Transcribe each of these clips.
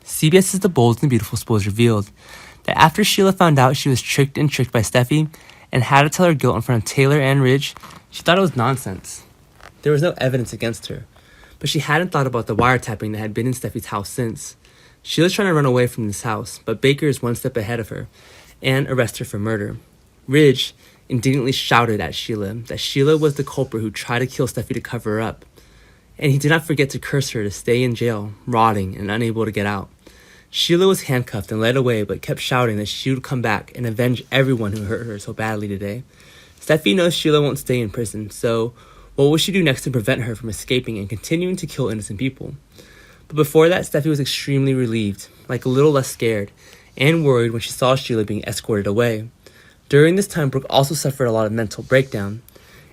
CBS's The Bold and the Beautiful spoilers revealed that after Sheila found out she was tricked by Steffi and had to tell her guilt in front of Taylor and Ridge, she thought it was nonsense. There was no evidence against her, but she hadn't thought about the wiretapping that had been in Steffi's house since. Sheila's trying to run away from this house, but Baker is one step ahead of her and arrests her for murder. Ridge indignantly shouted at Sheila that Sheila was the culprit who tried to kill Steffi to cover her up, and he did not forget to curse her to stay in jail, rotting and unable to get out. Sheila was handcuffed and led away, but kept shouting that she would come back and avenge everyone who hurt her so badly today. Steffi knows Sheila won't stay in prison, so what will she do next to prevent her from escaping and continuing to kill innocent people? But before that, Steffi was extremely relieved, like a little less scared, and worried when she saw Sheila being escorted away. During this time, Brooke also suffered a lot of mental breakdown,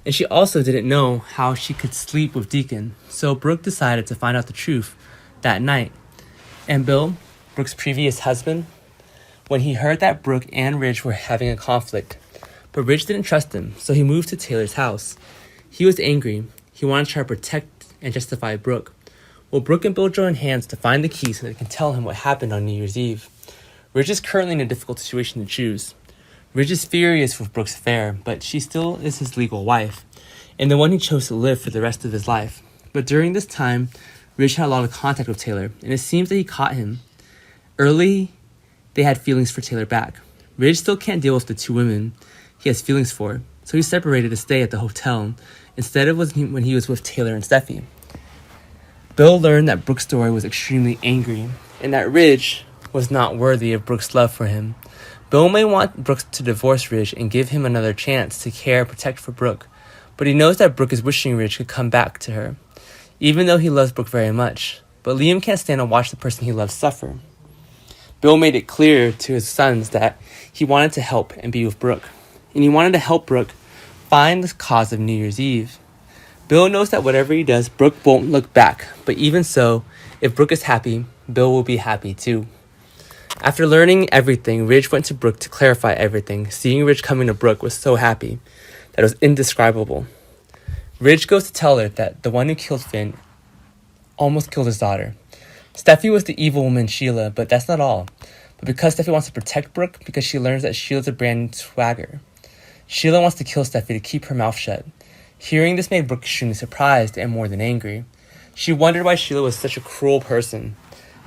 and she also didn't know how she could sleep with Deacon, so Brooke decided to find out the truth that night. And Bill, Brooke's previous husband, when he heard that Brooke and Ridge were having a conflict, but Ridge didn't trust him, so he moved to Taylor's house. He was angry. He wanted to try to protect and justify Brooke. Well, Brooke and Bill joined hands to find the key so they can tell him what happened on New Year's Eve. Ridge is currently in a difficult situation to choose. Ridge is furious with Brooke's affair, but she still is his legal wife, and the one he chose to live for the rest of his life. But during this time, Ridge had a lot of contact with Taylor, and it seems that he caught him. Early, they had feelings for Taylor back. Ridge still can't deal with the two women he has feelings for, so he separated to stay at the hotel instead of when he was with Taylor and Steffi. Bill learned that Brooke's story was extremely angry, and that Ridge was not worthy of Brooke's love for him. Bill may want Brooke to divorce Ridge and give him another chance to care and protect for Brooke, but he knows that Brooke is wishing Ridge could come back to her, even though he loves Brooke very much. But Liam can't stand to watch the person he loves suffer. Bill made it clear to his sons that he wanted to help and be with Brooke, and he wanted to help Brooke find the cause of New Year's Eve. Bill knows that whatever he does, Brooke won't look back, but even so, if Brooke is happy, Bill will be happy too. After learning everything, Ridge went to Brooke to clarify everything. Seeing Ridge coming to Brooke was so happy that it was indescribable. Ridge goes to tell her that the one who killed Finn almost killed his daughter. Steffi was the evil woman Sheila, but that's not all. But because Steffi wants to protect Brooke, because she learns that Sheila's a brand new swagger, Sheila wants to kill Steffi to keep her mouth shut. Hearing this made Brooke extremely surprised and more than angry. She wondered why Sheila was such a cruel person.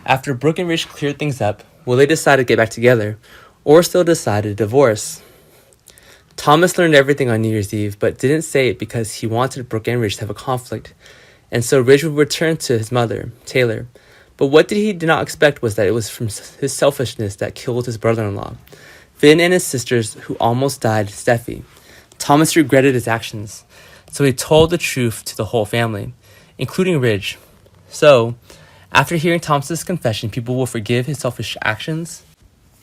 After Brooke and Ridge cleared things up, will they decide to get back together, or still decide to divorce? Thomas learned everything on New Year's Eve, but didn't say it because he wanted Brooke and Ridge to have a conflict, and so Ridge would return to his mother, Taylor. But what he did not expect was that it was from his selfishness that killed his brother-in-law, Finn, and his sisters who almost died, Steffi. Thomas regretted his actions, so he told the truth to the whole family, including Ridge. So, after hearing Thomas's confession, people will forgive his selfish actions.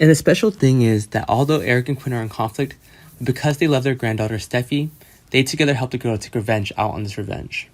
And the special thing is that although Eric and Quinn are in conflict, because they love their granddaughter Steffi, they together help the girl take revenge out on this revenge.